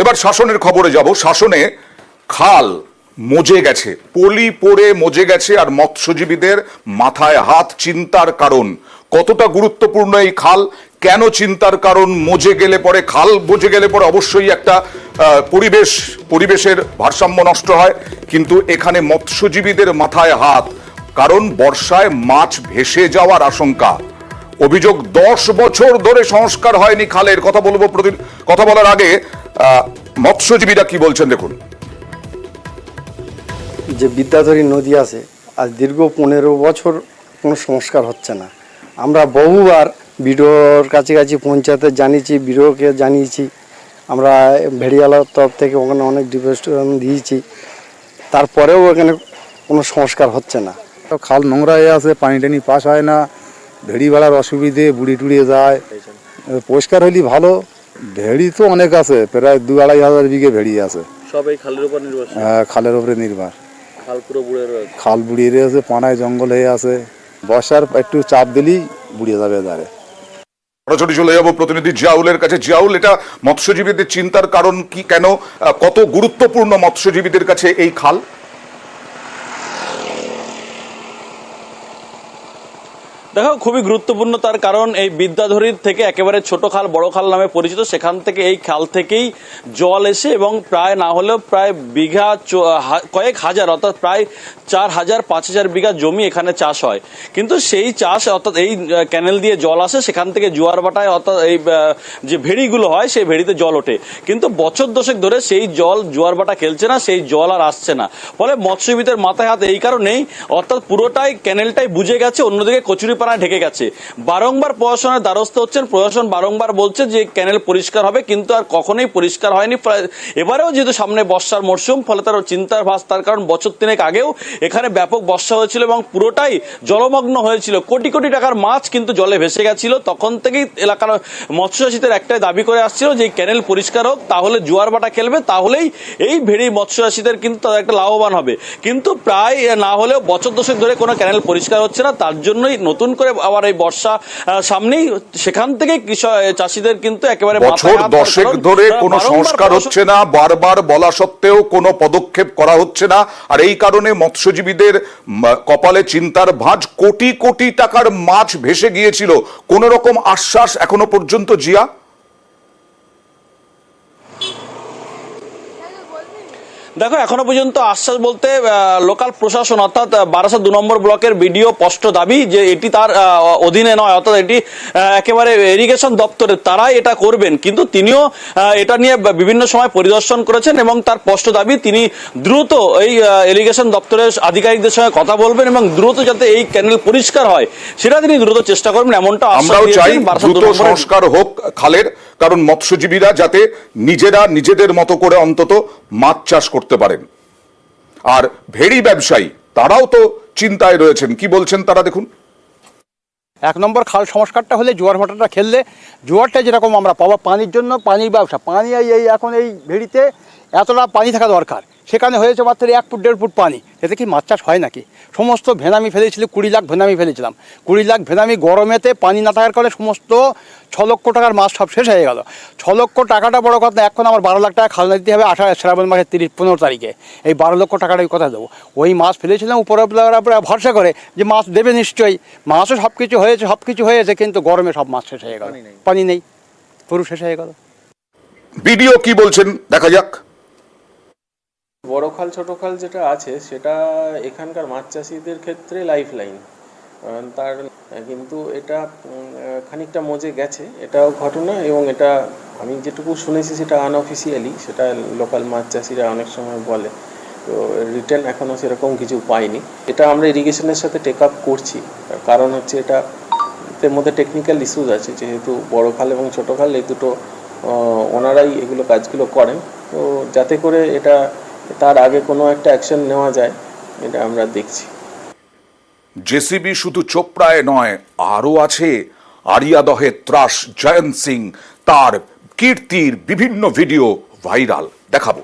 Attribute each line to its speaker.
Speaker 1: এবার শাসনের খবরে যাব। শাসনে খাল মজে গেছে, পলি পড়ে মজে গেছে, আর মৎস্যজীবীদের মাথায় হাত। চিন্তার কারণ কতটা গুরুত্বপূর্ণ এই খাল, কেন চিন্তার কারণ? মজে গেলে পরে, খাল মজে গেলে পরে অবশ্যই একটা পরিবেশের ভারসাম্য নষ্ট হয়, কিন্তু এখানে মৎস্যজীবীদের মাথায় হাত, কারণ বর্ষায় মাছ ভেসে যাওয়ার আশঙ্কা। অভিযোগ 10 বছর ধরে সংস্কার হয়নি খালের। কথা বলার আগে মৎস্যজীবীরা কি বলছেন দেখুন।
Speaker 2: যে বিদ্যাধরী নদী আছে, আজ দীর্ঘ 15 বছর কোনো সংস্কার হচ্ছে না। আমরা বহুবার বিডিওর কাছে পঞ্চায়েতে জানিয়েছি, বিডিওকে জানিয়েছি, আমরা ভেড়িয়ালার তরফ থেকে ওখানে অনেক ডিপ্রেশন দিয়েছি, তারপরেও এখানে কোনো সংস্কার হচ্ছে না।
Speaker 3: খাল নোংরা হয়ে আছে, পানি টানি পাস হয় না, ভেড়ি বেড়ার অসুবিধে, বুড়ি টুড়িয়ে যায়। পরিষ্কার হইলে ভালো। ভেড়ি তো অনেক আছে, প্রায় 2-2.5 হাজার বিঘে ভেড়ি আছে।
Speaker 4: সবাই খালের উপর নির্ভর।
Speaker 3: হ্যাঁ, খালের উপরে নির্ভর।
Speaker 4: খাল পুরো বুড়ে রয়েছে,
Speaker 3: খাল বুড়িয়ে রয়েছে, পানায় জঙ্গল হয়ে আছে। বর্ষার একটু চাপ দিলেই বুড়িয়ে যাবে দাঁড়ে।
Speaker 1: সরাসরি চলে যাবো প্রতিনিধি জিয়াউলের কাছে। জিয়াউল, এটা মৎস্যজীবীদের চিন্তার কারণ কি, কেন, কত গুরুত্বপূর্ণ মৎস্যজীবীদের কাছে এই খাল?
Speaker 4: দেখো, খুবই গুরুত্বপূর্ণ, তার কারণ এই বিদ্যাধরীর থেকে একেবারে ছোট খাল বড় খাল নামে পরিচিত, সেখান থেকে এই খাল থেকেই জল এসে এবং প্রায় না হলেও প্রায় বিঘা কয়েক হাজার, অর্থাৎ প্রায় 4,000-5,000 বিঘা জমি এখানে চাষ হয়। কিন্তু সেই চাষ, অর্থাৎ এই ক্যানেল দিয়ে জল আসে, সেখান থেকে জোয়ার ভাটায়, অর্থাৎ এই যে ভেড়িগুলো হয় সেই ভেড়িতে জল ওঠে, কিন্তু বছর দশেক ধরে সেই জল জোয়ার ভাটা খেলছে না, সেই জল আর আসছে না। ফলে মৎস্যজীবীদের মাথায় হাত এই কারণেই, অর্থাৎ পুরোটাই ক্যানেলটাই বুঝে গেছে, অন্যদিকে কচুরিপানায় ঢেকে গেছে। বারংবার প্রশাসনের দ্বারস্থ হচ্ছেন, প্রশাসন বারংবার বলছে যে ক্যানেল পরিষ্কার হবে, কিন্তু আর কখনোই পরিষ্কার হয়নি। এবারেও যেহেতু সামনে বর্ষার মরশুম, ফলে তার চিন্তার ভাস, তার কারণ বছর 3 আগেও এখানে ব্যাপক বর্ষা হয়েছিল এবং পুরোটাই জলমগ্ন হয়েছিল, কোটি কোটি টাকার মাছ কিন্তু জলে ভেসে গেছিল। তখন থেকেই এলাকার মৎস্যচাষীদের একটাই দাবি করে আসছিল যে ক্যানেল পরিষ্কার হোক, তাহলে জোয়ার ভাটা খেলবে, তাহলেই এই ভেড়ি মৎস্যচাষীদের কিন্তু তাদের একটা লাভবান হবে। কিন্তু প্রায় না হলেও বছর দশেক ধরে কোনো ক্যানেল পরিষ্কার হচ্ছে না, তার জন্যই নতুন করে আবার এই বর্ষা সামনেই, সেখান থেকে চাষীদের কিন্তু একেবারে
Speaker 1: বছর 10 ধরে কোনো সংস্কার হচ্ছে না, বারবার বলা সত্ত্বেও কোনো পদক্ষেপ করা হচ্ছে না, আর এই কারণে মৎস্যজীবীদের কপালে চিন্তার ভাঁজ। কোটি কোটি টাকার মাছ ভেসে গিয়েছিল, কোন রকম আশ্বাস এখনো পর্যন্ত জিয়া?
Speaker 4: দেখো, এখনো পর্যন্ত আশ্বাস বলতে লোকাল প্রশাসন, অর্থাৎ বারাসাত 2 নম্বর ব্লকের বিডিও স্পষ্ট দাবি যে এটি তার অধীনে নয়, অর্থাৎ এটি একেবারে ইরিগেশন দপ্তরের, তারাই এটা করবেন। কিন্তু তিনিও এটা নিয়ে বিভিন্ন সময় পরিদর্শন করেছেন এবং তার স্পষ্ট দাবি তিনি দ্রুত এই ইরিগেশন দপ্তরের আধিকারিকদের সঙ্গে কথা বলবেন এবং দ্রুত যাতে এই ক্যানেল পরিষ্কার হয় সেটা তিনি দ্রুত চেষ্টা করবেন, এমনটা
Speaker 1: আমরাও চাই। দ্রুত সংস্কার হোক খালের, কারণ মৎস্যজীবীরা যাতে নিজেদের মতো করে অন্তত মাছ চাষ করতে পারেন। আর ভেড়ি ব্যবসায়ী তারাও তো চিন্তায় রয়েছেন, কি বলছেন তারা দেখুন।
Speaker 5: 1 নম্বর খাল সংস্কারটা হলে জোয়ার ভাটাটা খেললে, জোয়ারটা যেরকম আমরা পাবো, পানির জন্য পানির ব্যবসা, পানি এই এখন এই ভেড়িতে এতটা পানি থাকা দরকার, সেখানে হয়েছে মাত্র 1 ফুট 1.5 ফুট পানি। এতে কি মাছ চাষ হয় নাকি? সমস্ত ভেনামি ফেলেছিল, 20 লাখ ভেনামি ফেলেছিলাম। 20 লাখ ভেনামি গরমেতে পানি না থাকার কারণে সমস্ত 6 লক্ষ টাকার মাছ সব শেষ হয়ে গেল। 6 লক্ষ টাকাটা বড় কথা, এখন আমার 12 লাখ টাকা খাজনা দিতে হবে শ্রাবণ মাসের 15 তারিখে। এই 12 লক্ষ টাকাটা কথা দেবো। ওই মাছ ফেলেছিলাম উপরে ভরসা করে যে মাছ দেবে নিশ্চয়ই, মাছও সব কিছু হয়েছে, কিন্তু গরমে সব মাছ শেষ হয়ে গেল, পানি নেই, পুরো শেষ হয়ে গেল।
Speaker 1: ভিডিও কি বলছেন দেখা যাক।
Speaker 6: বড় খাল ছোট খাল যেটা আছে সেটা এখানকার মাছ চাষিদের ক্ষেত্রে লাইফ লাইন, তার কিন্তু এটা খানিকটা মজে গেছে, এটাও ঘটনা। এবং এটা আমি যেটুকু শুনেছি সেটা আনঅফিসিয়ালি, সেটা লোকাল মাছ চাষিরা অনেক সময় বলে, তো রিটার্ন এখনও সেরকম কিছু পাইনি। এটা আমরা ইরিগেশনের সাথে টেক আপ করছি, কারণ হচ্ছে এটা এর মধ্যে টেকনিক্যাল ইস্যুস আছে, যেহেতু বড় খাল এবং ছোট খাল এই দুটো ওনারাই এগুলো কাজগুলো করেন, তো যাতে করে এটা তার আগে কোনো একটা অ্যাকশন নেওয়া যায়, এটা আমরা দেখছি।
Speaker 1: জেসিবি শুধু চোপড়ায় নয়, আরও আছে আরিয়াদহে ত্রাস জয়ন্ত সিং, তার কীর্তির বিভিন্ন ভিডিও ভাইরাল দেখাবো।